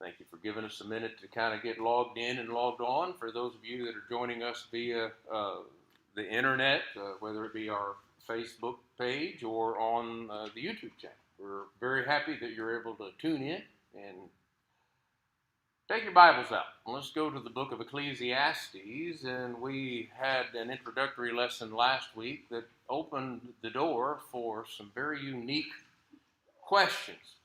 Thank you for giving us a minute to kind of get logged in and logged on. For those of you that are joining us via the internet, whether it be our Facebook page or on the YouTube channel, we're very happy that you're able to tune in and take your Bibles out. Let's go to the book of Ecclesiastes, and we had an introductory lesson last week that opened the door for some very unique questions.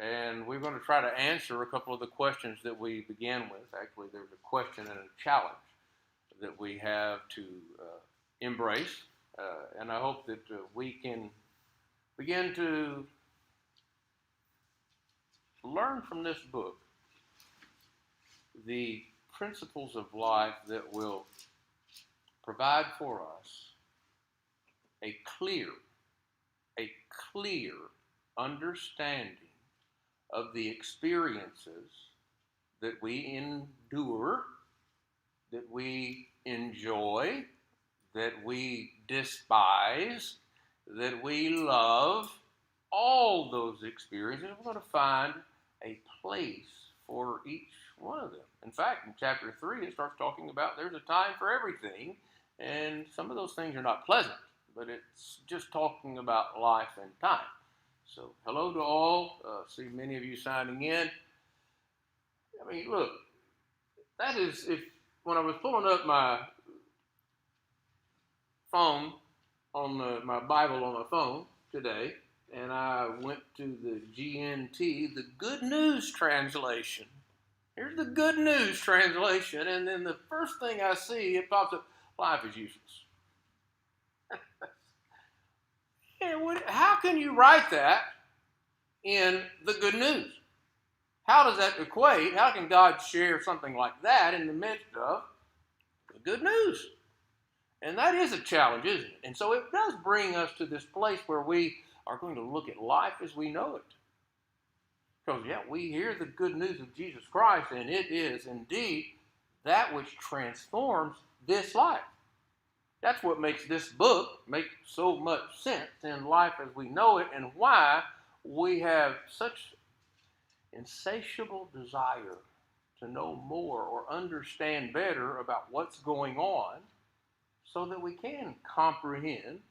And we're going to try to answer a couple of the questions that we began with. Actually, there's a question and a challenge that we have to embrace. And I hope that we can begin to learn from this book the principles of life that will provide for us a clear understanding of the experiences that we endure, that we enjoy, that we despise, that we love. All those experiences, we're going to find a place for each one of them. In fact, in chapter 3, it starts talking about there's a time for everything, and some of those things are not pleasant, but it's just talking about life and time. So, hello to all. See many of you signing in. I mean, look, that is, when I was pulling up my phone, my Bible on my phone today, and I went to the GNT, the Good News Translation. Here's the Good News Translation, and then the first thing I see, it pops up, life is useless. How can you write that in the good news? How does that equate? How can God share something like that in the midst of the good news? And that is a challenge, isn't it? And so it does bring us to this place where we are going to look at life as we know it. Because, we hear the good news of Jesus Christ, and it is indeed that which transforms this life. That's what makes this book make so much sense in life as we know it, and why we have such insatiable desire to know more or understand better about what's going on so that we can comprehend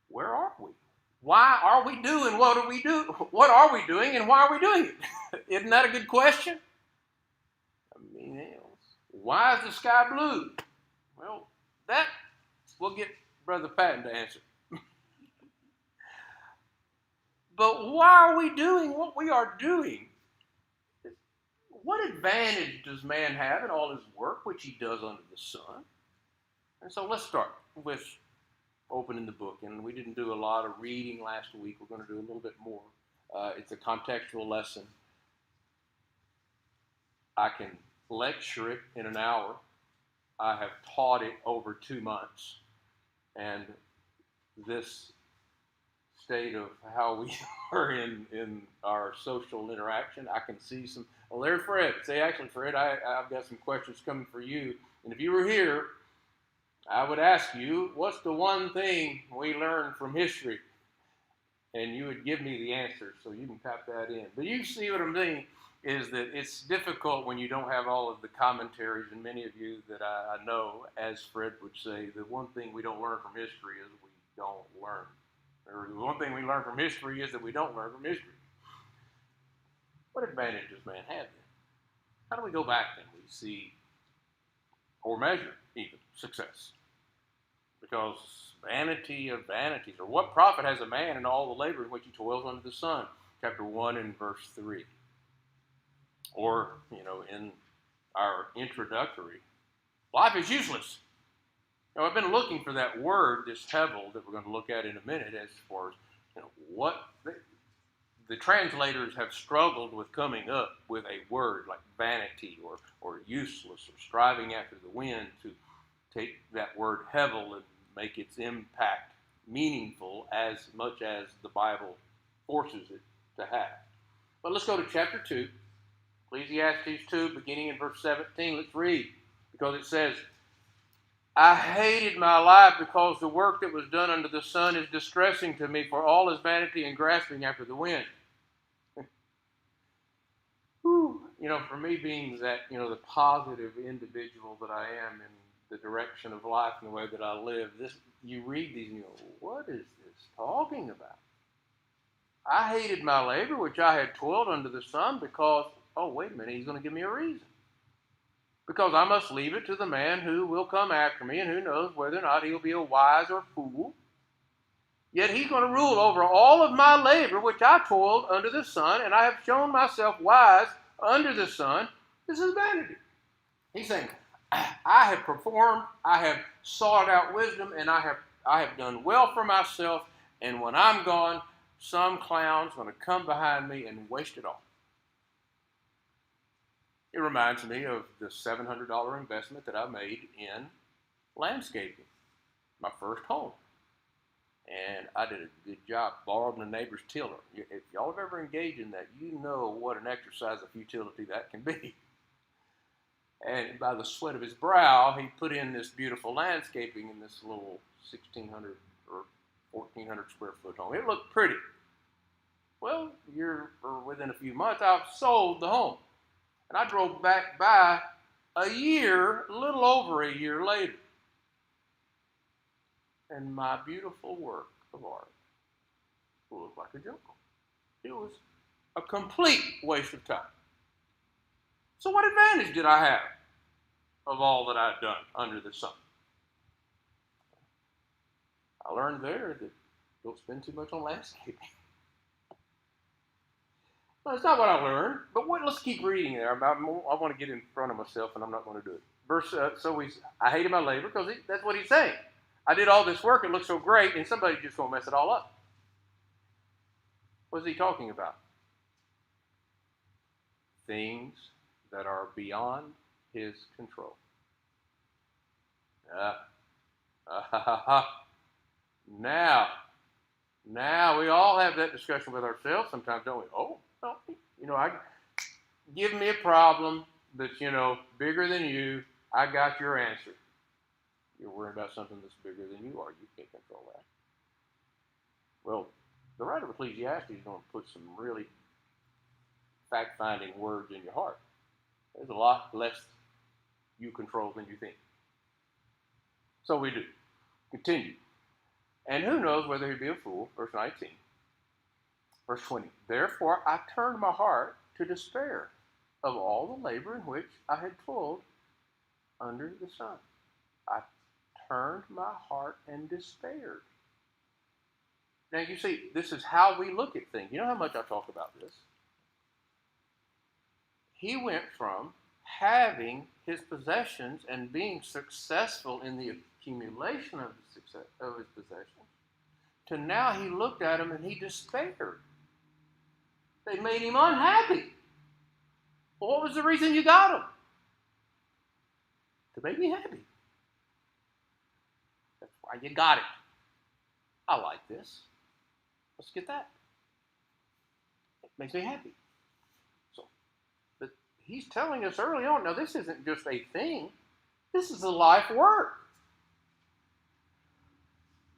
where are we? Why are we doing what are we doing? What are we doing and why are we doing it? Isn't that a good question? I mean, why is the sky blue? Well, that we'll get Brother Patton to answer. But why are we doing what we are doing? What advantage does man have in all his work, which he does under the sun? And so let's start with opening the book. And we didn't do a lot of reading last week. We're going to do a little bit more. It's a contextual lesson. I can lecture it in an hour. I have taught it over 2 months. And this state of how we are in our social interaction, I can see some. Well, there's Fred. Say, actually, Fred, I've got some questions coming for you. And if you were here, I would ask you, what's the one thing we learned from history? And you would give me the answer, so you can type that in. But you see what I'm saying is that it's difficult when you don't have all of the commentaries, and many of you that I know, as Fred would say, the one thing we don't learn from history is we don't learn. Or the one thing we learn from history is that we don't learn from history. What advantage does man have then? How do we go back and we see, or measure even, success? Because vanity of vanities, or what profit has a man in all the labor in which he toils under the sun? Chapter 1 and verse 3. Or, in our introductory, life is useless. Now, I've been looking for that word, this hevel, that we're going to look at in a minute, as far as, what the translators have struggled with coming up with a word like vanity or useless, or striving after the wind, to take that word hevel and make its impact meaningful as much as the Bible forces it to have. But let's go to chapter 2, Ecclesiastes 2, beginning in verse 17. Let's read, because it says, I hated my life because the work that was done under the sun is distressing to me, for all is vanity and grasping after the wind. for me being that, the positive individual that I am in the direction of life and the way that I live, you read these and you go, what is this talking about? I hated my labor, which I had toiled under the sun, because, oh, wait a minute, he's going to give me a reason. Because I must leave it to the man who will come after me, and who knows whether or not he'll be a wise or fool. Yet he's going to rule over all of my labor, which I toiled under the sun, and I have shown myself wise under the sun. This is vanity. He's saying, I have performed, I have sought out wisdom, and I have done well for myself, and when I'm gone, some clown's going to come behind me and waste it all. It reminds me of the $700 investment that I made in landscaping, my first home. And I did a good job, borrowed a neighbor's tiller. If y'all have ever engaged in that, you know what an exercise of futility that can be. And by the sweat of his brow, he put in this beautiful landscaping in this little 1,600 or 1,400 square foot home. It looked pretty. Well, within a few months, I've sold the home. And I drove back by a little over a year later. And my beautiful work of art looked like a jungle. It was a complete waste of time. So what advantage did I have of all that I'd done under the sun? I learned there that don't spend too much on landscaping. No, that's not what I learned, but let's keep reading there. I want to get in front of myself, and I'm not going to do it. I hated my labor, because that's what he's saying. I did all this work, it looked so great, and somebody's just going to mess it all up. What is he talking about? Things that are beyond his control. Now, we all have that discussion with ourselves sometimes, don't we? Oh, give me a problem that's, bigger than you. I got your answer. You're worried about something that's bigger than you are. You can't control that. Well, the writer of Ecclesiastes is going to put some really fact-finding words in your heart. There's a lot less you control than you think. So we do. Continue. And who knows whether he be a fool, verse 19. Verse 20. Therefore I turned my heart to despair of all the labor in which I had toiled under the sun. I turned my heart and despaired. Now you see, this is how we look at things. You know how much I talk about this? He went from having his possessions and being successful in the accumulation of his possessions, to now he looked at them and he despaired. They made him unhappy. Well, what was the reason you got them? To make me happy. That's why you got it. I like this. Let's get that. It makes me happy. So, but he's telling us early on, now this isn't just a thing. This is a life work.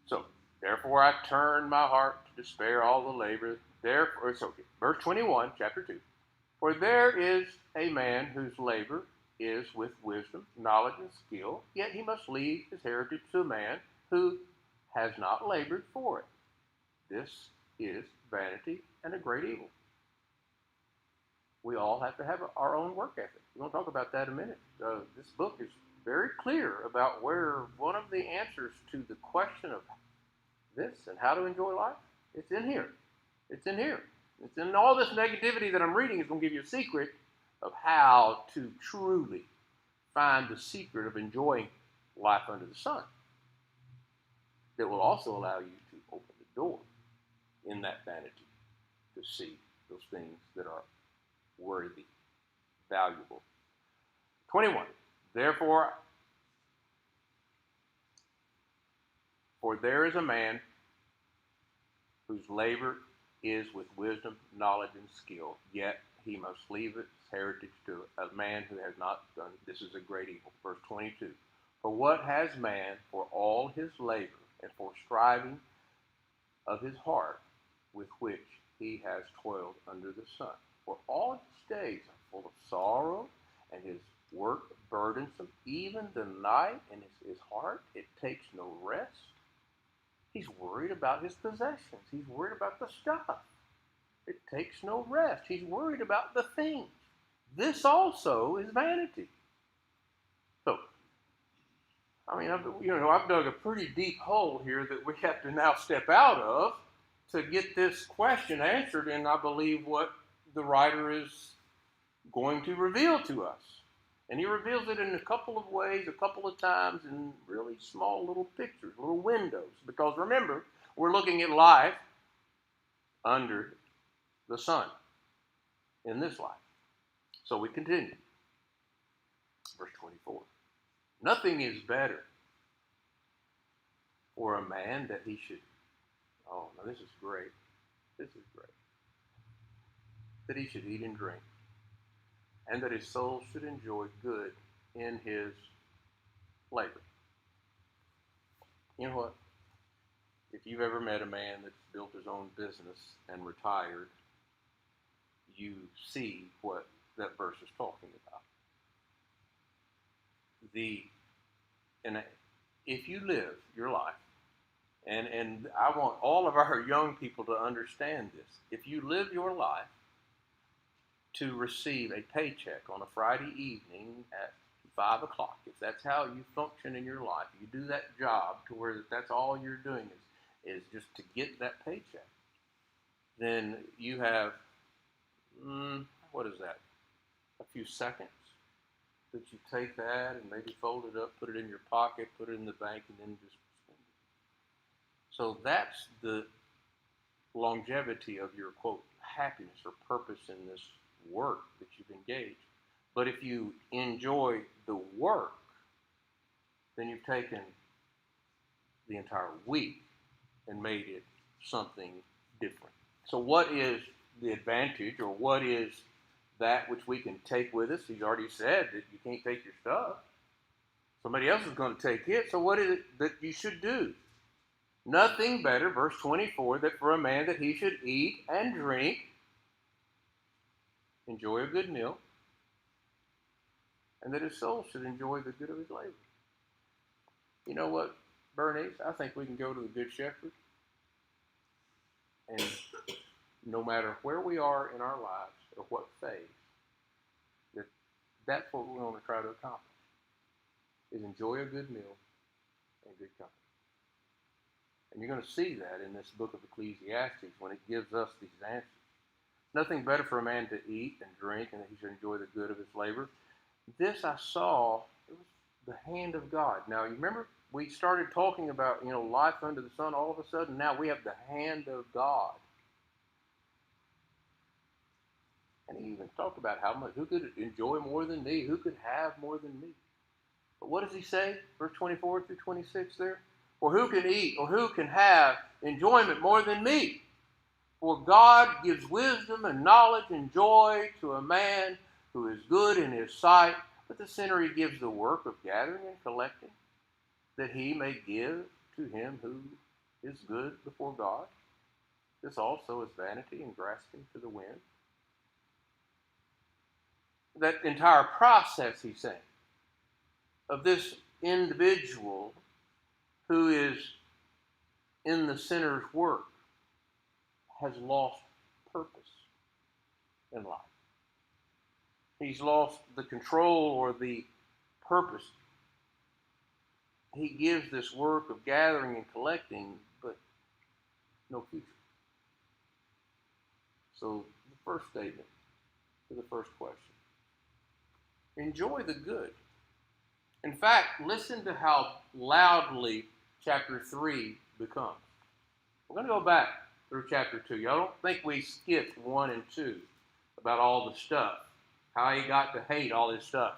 So, therefore I turned my heart to despair all the labor. Therefore, it's okay. Verse 21, chapter 2. For there is a man whose labor is with wisdom, knowledge, and skill, yet he must leave his heritage to a man who has not labored for it. This is vanity and a great evil. We all have to have our own work ethic. We're going to talk about that in a minute. This book is very clear about where one of the answers to the question of this and how to enjoy life, it's in here. It's in here. It's in all this negativity that I'm reading is going to give you a secret of how to truly find the secret of enjoying life under the sun. That will also allow you to open the door in that vanity to see those things that are worthy, valuable. 21. Therefore, for there is a man whose labor is with wisdom, knowledge, and skill, yet he must leave his heritage to a man who has not done. This is a great evil. Verse 22. For what has man for all his labor and for striving of his heart with which he has toiled under the sun? for all his days are full of sorrow, and his work burdensome. Even the night in his heart, it takes no rest. He's worried about his possessions. He's worried about the stuff. It takes no rest. He's worried about the things. This also is vanity. So, I've dug a pretty deep hole here that we have to now step out of to get this question answered, and I believe what the writer is going to reveal to us. And he reveals it in a couple of ways, a couple of times, in really small little pictures, little windows. Because remember, we're looking at life under the sun in this life. So we continue. Verse 24. Nothing is better for a man that he should, oh, no, this is great. This is great. That he should eat and drink, and that his soul should enjoy good in his labor. You know what? If you've ever met a man that's built his own business and retired, you see what that verse is talking about. If you live your life, and I want all of our young people to understand this, if you live your life to receive a paycheck on a Friday evening at 5 o'clock, if that's how you function in your life, you do that job to where that's all you're doing is just to get that paycheck, then you have, what is that, a few seconds that you take that and maybe fold it up, put it in your pocket, put it in the bank, and then just spend it. So that's the longevity of your, quote, happiness or purpose in this work that you've engaged. But if you enjoy the work, then you've taken the entire week and made it something different. So what is the advantage, or what is that which we can take with us? He's already said that you can't take your stuff. Somebody else is going to take it. So what is it that you should do? Nothing better, verse 24, that for a man that he should eat and drink, enjoy a good meal, and that his soul should enjoy the good of his labor. You know what, Bernice? I think we can go to the Good Shepherd, and no matter where we are in our lives or what phase, that's what we're going to try to accomplish, is enjoy a good meal and good company. And you're going to see that in this book of Ecclesiastes when it gives us these answers. Nothing better for a man to eat and drink, and that he should enjoy the good of his labor. This I saw, it was the hand of God. Now, you remember we started talking about, life under the sun. All of a sudden, now we have the hand of God. And he even talked about who could enjoy more than me? Who could have more than me? But what does he say? Verse 24 through 26 there. Or who can eat, or who can have enjoyment more than me? For God gives wisdom and knowledge and joy to a man who is good in his sight. But the sinner he gives the work of gathering and collecting, that he may give to him who is good before God. This also is vanity and grasping to the wind. That entire process, he's saying, of this individual who is in the sinner's work has lost purpose in life. He's lost the control or the purpose. He gives this work of gathering and collecting, but no future. So the first statement to the first question. Enjoy the good. In fact, listen to how loudly chapter 3 becomes. We're going to go back through chapter 2. Y'all don't think we skipped 1 and 2 about all the stuff, how he got to hate all his stuff.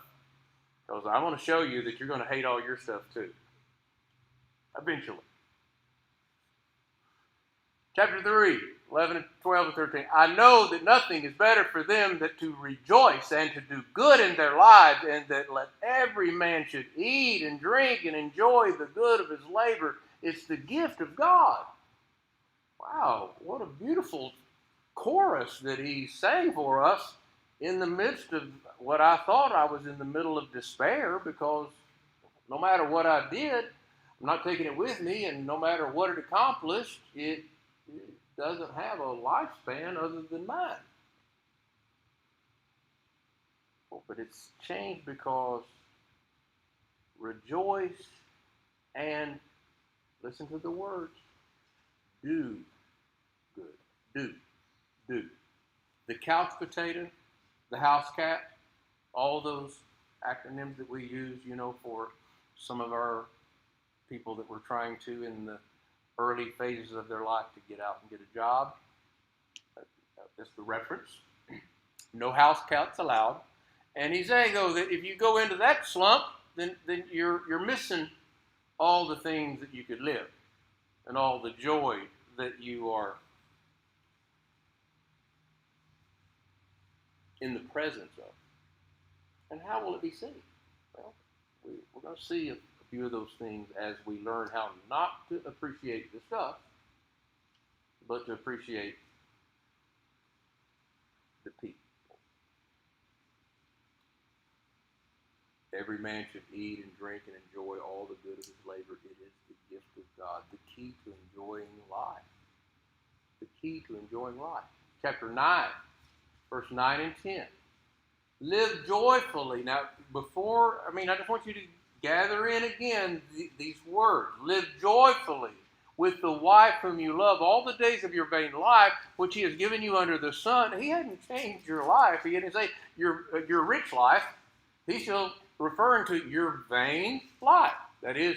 Because I want to show you that you're going to hate all your stuff too. Eventually. Chapter 3, 11, 12, and 13. I know that nothing is better for them that to rejoice and to do good in their lives, and that let every man should eat and drink and enjoy the good of his labor. It's the gift of God. Wow, what a beautiful chorus that he sang for us in the midst of what I thought I was in the middle of despair, because no matter what I did, I'm not taking it with me, and no matter what it accomplished, it doesn't have a lifespan other than mine. But it's changed because rejoice and, listen to the words, do good. Do. The couch potato, the house cat, all those acronyms that we use, for some of our people that we're trying to, in the early phases of their life, to get out and get a job. That's the reference. No house cats allowed. And he's saying, though, that if you go into that slump, then you're missing all the things that you could live and all the joy that you are in the presence of. And how will it be seen? Well, we're going to see a few of those things as we learn how not to appreciate the stuff, but to appreciate the people. Every man should eat and drink and enjoy all the good of his labor. It is the gift of God, the key to enjoying life. The key to enjoying life. Chapter 9, verse 9 and 10. Live joyfully. Now, I just want you to gather in again these words. Live joyfully with the wife whom you love all the days of your vain life, which he has given you under the sun. He hadn't changed your life. He didn't say your rich life. He's still referring to your vain life. That is,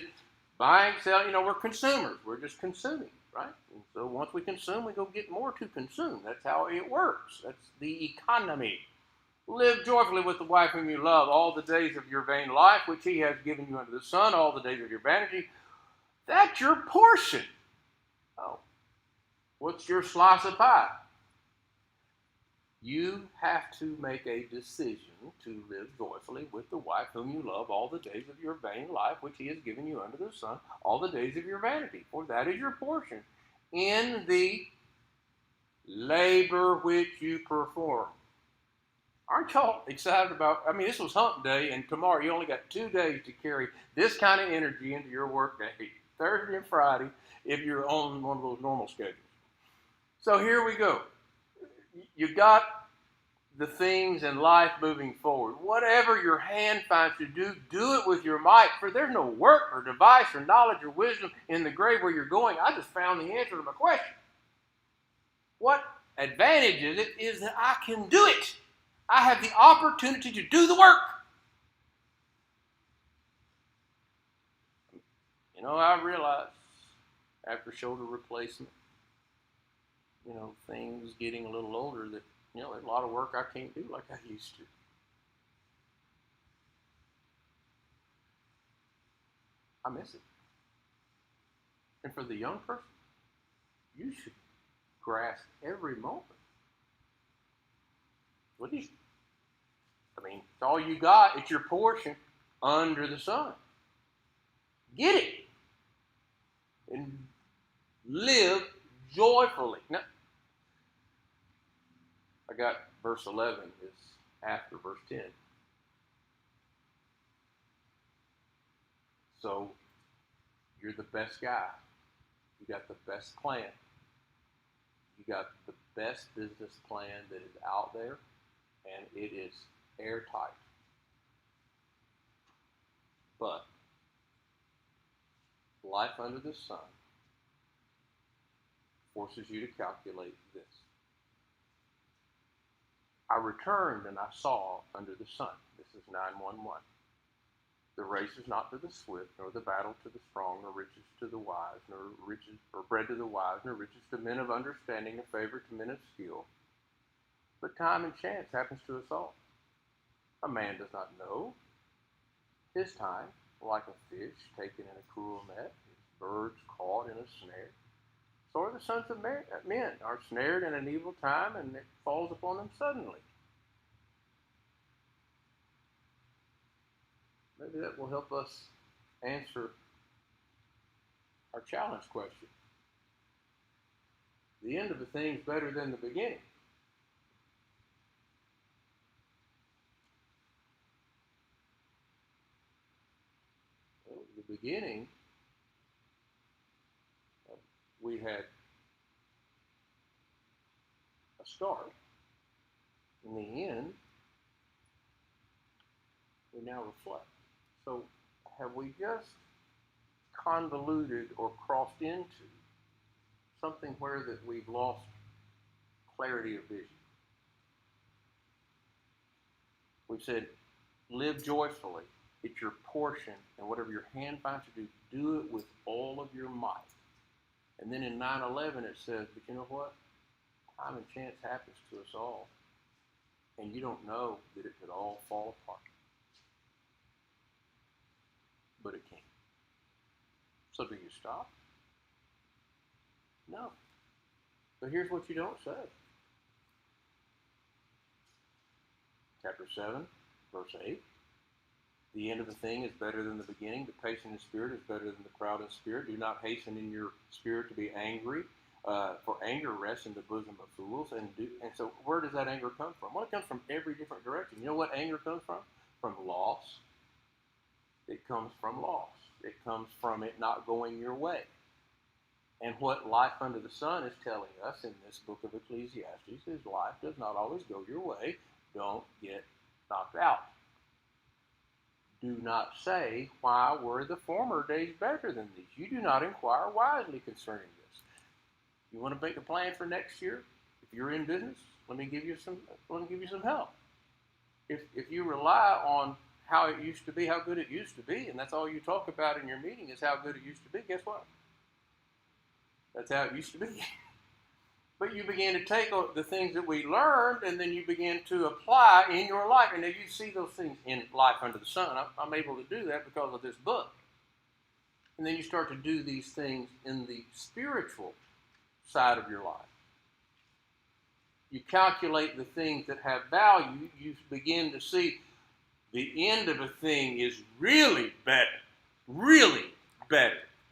buying, selling. We're consumers. We're just consuming, right? And so once we consume, we go get more to consume. That's how it works. That's the economy. Live joyfully with the wife whom you love all the days of your vain life, which he has given you under the sun, all the days of your vanity. That's your portion. Oh, what's your slice of pie? You have to make a decision to live joyfully with the wife whom you love all the days of your vain life, which he has given you under the sun, all the days of your vanity. For that is your portion in the labor which you perform. Aren't y'all excited about, this was hump day, and tomorrow you only got 2 days to carry this kind of energy into your work day, Thursday and Friday, if you're on one of those normal schedules. So here we go. You got the things in life moving forward. Whatever your hand finds to do, do it with your might, for there's no work or device or knowledge or wisdom in the grave where you're going. I just found the answer to my question. What advantage is that I can do it. I have the opportunity to do the work. I realized after shoulder replacement, things getting a little older, that, there's a lot of work I can't do like I used to. I miss it. And for the young person, you should grasp every moment. It's all you got. It's your portion under the sun. Get it. And live joyfully. Now, I got verse 11 is after verse 10. So, you're the best guy. You got the best plan. You got the best business plan that is out there, and it is airtight. But life under the sun forces you to calculate this. I returned and I saw under the sun. This is 9:11. The race is not to the swift, nor the battle to the strong, nor riches to the wise, nor riches or bread to the wise, nor riches to men of understanding, nor favor to men of skill. But time and chance happens to us all. A man does not know his time, like a fish taken in a cruel net, birds caught in a snare. So are the sons of men are snared in an evil time, and it falls upon them suddenly. Maybe that will help us answer our challenge question. The end of a thing is better than the beginning. the beginning, we had a start. In the end, we now reflect. So have we just convoluted or crossed into something where that we've lost clarity of vision? We've said, live joyfully. It's your portion, and whatever your hand finds to do, do it with all of your might. And then in 9/11 it says, but you know what? Time and chance happens to us all. And you don't know that it could all fall apart. But it can. So do you stop? No. But here's what you don't say. Chapter 7, verse 8. The end of the thing is better than the beginning. The patient in spirit is better than the proud in spirit. Do not hasten in your spirit to be angry, for anger rests in the bosom of fools. And so where does that anger come from? Well, it comes from every different direction. You know what anger comes from? From loss. It comes from loss. It comes from it not going your way. And what life under the sun is telling us in this book of Ecclesiastes is life does not always go your way. Don't get knocked out. Do not say, why were the former days better than these? You do not inquire wisely concerning this. You want to make a plan for next year? If you're in business, let me give you some help. If you rely on how it used to be, how good it used to be, and that's all you talk about in your meeting is how good it used to be, guess what? That's how it used to be. But you begin to take the things that we learned and then you begin to apply in your life. And if you see those things in life under the sun, I'm able to do that because of this book. And then you start to do these things in the spiritual side of your life. You calculate the things that have value. You begin to see the end of a thing is really better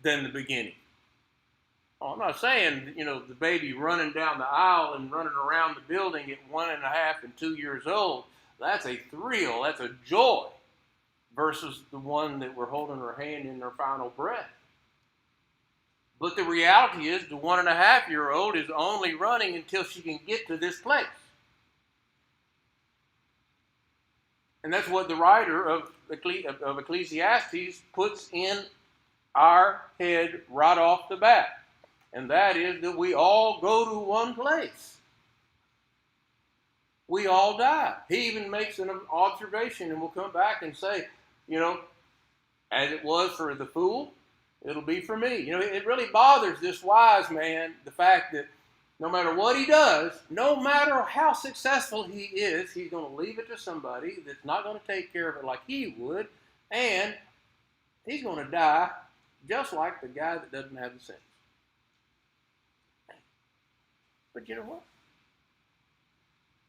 than the beginning. Oh, I'm not saying, the baby running down the aisle and running around the building at 1.5 and 2 years old. That's a thrill. That's a joy versus the one that we're holding her hand in their final breath. But the reality is the 1.5-year-old is only running until she can get to this place. And that's what the writer of Ecclesiastes puts in our head right off the bat. And that is that we all go to one place. We all die. He even makes an observation, and we'll come back and say, as it was for the fool, it'll be for me. It really bothers this wise man, the fact that no matter what he does, no matter how successful he is, he's going to leave it to somebody that's not going to take care of it like he would, and he's going to die just like the guy that doesn't have the sense. But you know what?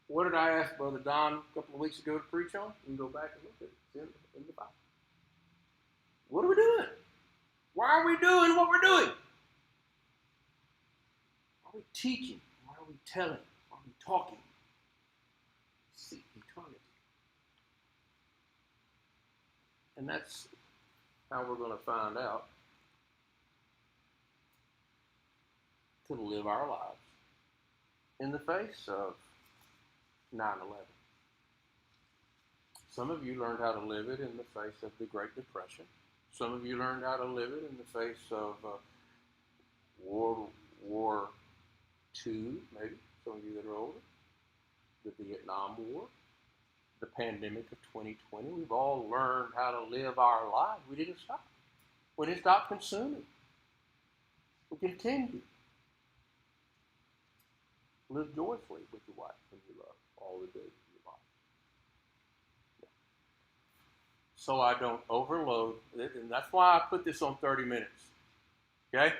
What did I ask Brother Don a couple of weeks ago to preach on? You can go back and look at it. It's in the Bible. What are we doing? Why are we doing what we're doing? Why are we teaching? Why are we telling? Why are we talking? Seek eternity. And that's how we're going to find out to live our lives in the face of 9/11. Some of you learned how to live it in the face of the Great Depression. Some of you learned how to live it in the face of World War II, maybe, some of you that are older, the Vietnam War, the pandemic of 2020. We've all learned how to live our lives. We didn't stop. We didn't stop consuming. We continued. Live joyfully with your wife whom you love all the days of your life. So I don't overload it, and that's why I put this on 30 minutes. Okay?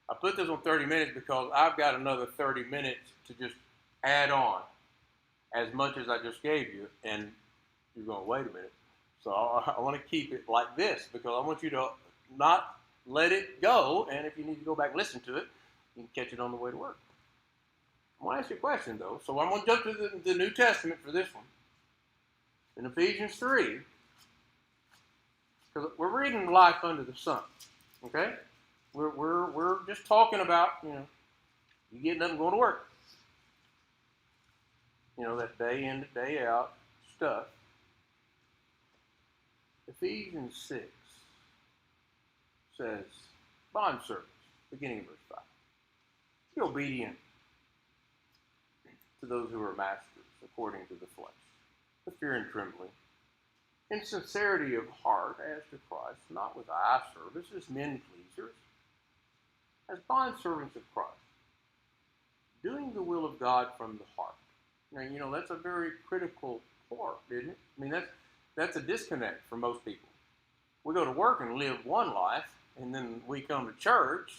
I put this on 30 minutes because I've got another 30 minutes to just add on as much as I just gave you, and you're going, wait a minute. So I want to keep it like this because I want you to not let it go, and if you need to go back and listen to it, you can catch it on the way to work. I want to ask you a question, though. So I'm going to jump to the New Testament for this one. In Ephesians 3, Because we're reading life under the sun, okay? We're just talking about, you getting up and going to work. That day in, day out stuff. Ephesians 6 says, bondservants, beginning of verse 5. Be obedient to those who are masters, according to the flesh, with fear and trembling, in sincerity of heart as to Christ, not with eye service as men pleasers, as bondservants of Christ, doing the will of God from the heart. Now, that's a very critical part, isn't it? I mean, that's a disconnect for most people. We go to work and live one life, and then we come to church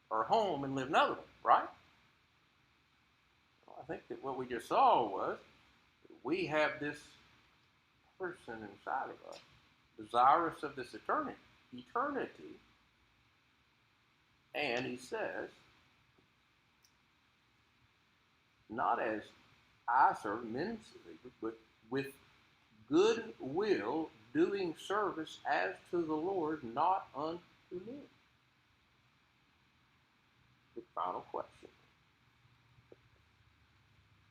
or home and live another one, right? Well, I think that what we just saw was we have this person inside of us, desirous of this eternity. And he says, not as I serve men, but with good will, doing service as to the Lord, not unto men. The final question.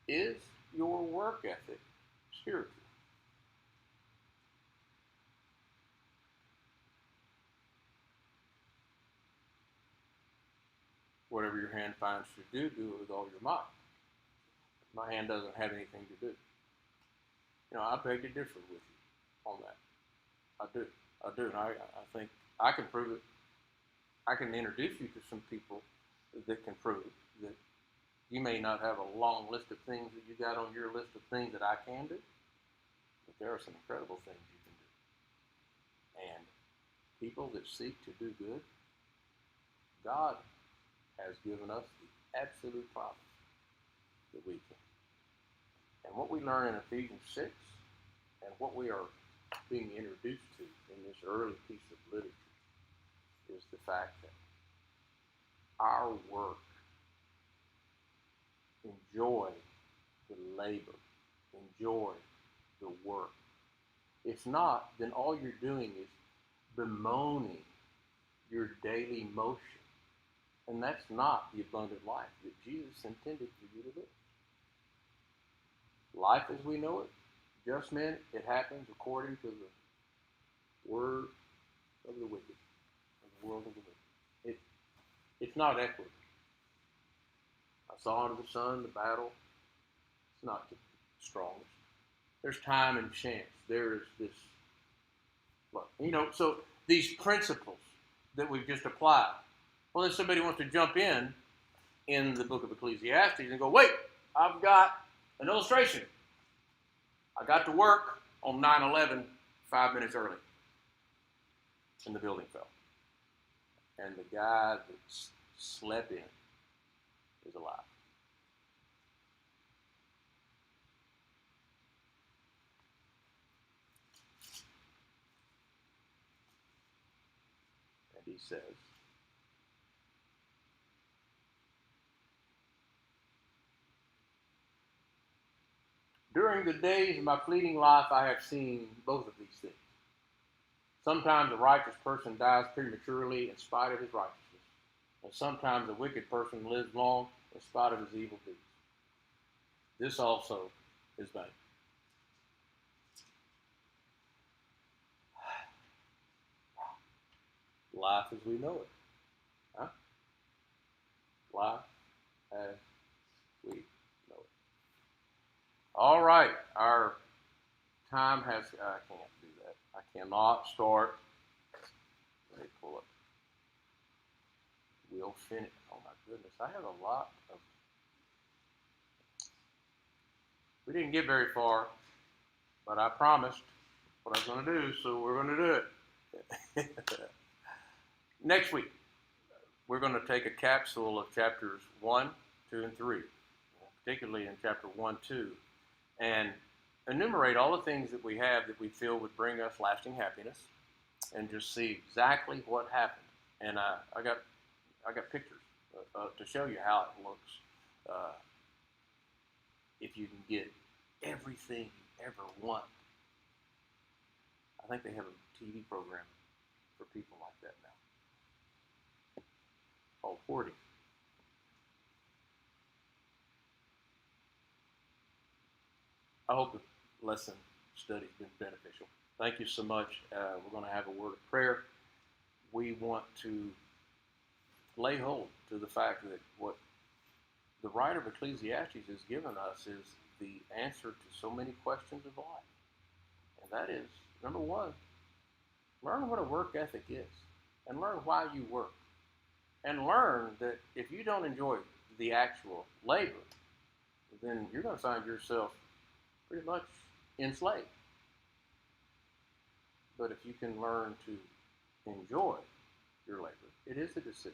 Is your work ethic spiritual? Whatever your hand finds to do, do it with all your might. My hand doesn't have anything to do. I beg to differ with you on that. I do. And I think I can prove it. I can introduce you to some people that can prove that you may not have a long list of things that you got on your list of things that I can do, but there are some incredible things you can do. And people that seek to do good, God has given us the absolute promise that we can. And what we learn in Ephesians 6 and what we are being introduced to in this early piece of literature is the fact that our work, enjoy the labor, enjoy the work. If not, then all you're doing is bemoaning your daily motion. And that's not the abundant life that Jesus intended for you to live. Life as we know it, just men, it happens according to the word of the wicked, of the world of the wicked. It's not equitable. I saw under the sun the battle. It's not the strongest. There's time and chance. There is this, so these principles that we've just applied. Well, then somebody wants to jump in the book of Ecclesiastes and go, wait, I've got an illustration. I got to work on 9/11 5 minutes early, and the building fell. And the guy that slept in is alive. And he says, during the days of my fleeting life, I have seen both of these things. Sometimes a righteous person dies prematurely in spite of his righteousness. And sometimes a wicked person lives long in spite of his evil deeds. This also is vain. Life as we know it. Huh? Life as we know it. All right, our time has, I can't do that. I cannot start. Let me pull up. We'll finish. Oh my goodness, I have a lot of, we didn't get very far, but I promised what I was going to do, so we're going to do it. Next week, we're going to take a capsule of chapters 1, 2, and 3, particularly in chapter 1, 2, and enumerate all the things that we have that we feel would bring us lasting happiness, and just see exactly what happened. And I got pictures to show you how it looks. If you can get everything you ever want. I think they have a TV program for people like that now. Called hoarding. I hope the lesson study's been beneficial. Thank you so much. We're going to have a word of prayer. We want to lay hold to the fact that what the writer of Ecclesiastes has given us is the answer to so many questions of life. And that is, number one, learn what a work ethic is and learn why you work. And learn that if you don't enjoy the actual labor, then you're going to find yourself pretty much enslaved. But if you can learn to enjoy your labor, it is a decision,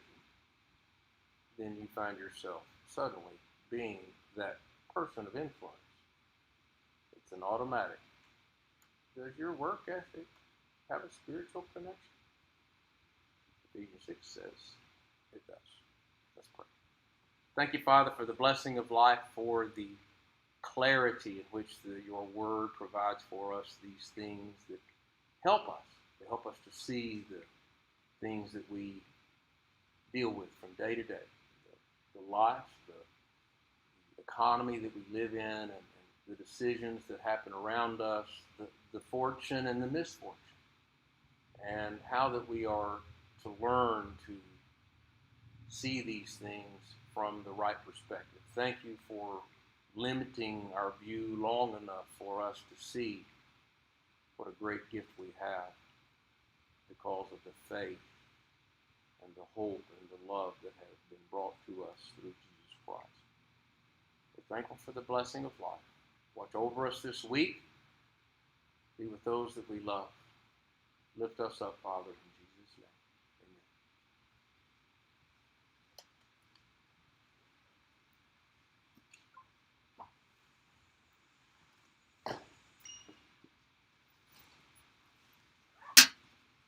then you find yourself suddenly being that person of influence. It's an automatic. Does your work ethic have a spiritual connection? Ephesians 6 says it does. Let's pray. Thank you, Father, for the blessing of life, for the clarity in which your word provides for us these things that help us. They help us to see the things that we deal with from day to day. The life, the economy that we live in, and the decisions that happen around us, the fortune and the misfortune, and how that we are to learn to see these things from the right perspective. Thank you for limiting our view long enough for us to see what a great gift we have because of the faith and the hope and the love that has been brought to us through Jesus Christ. We're thankful for the blessing of life. Watch over us this week. Be with those that we love. Lift us up, Father, in Jesus' name.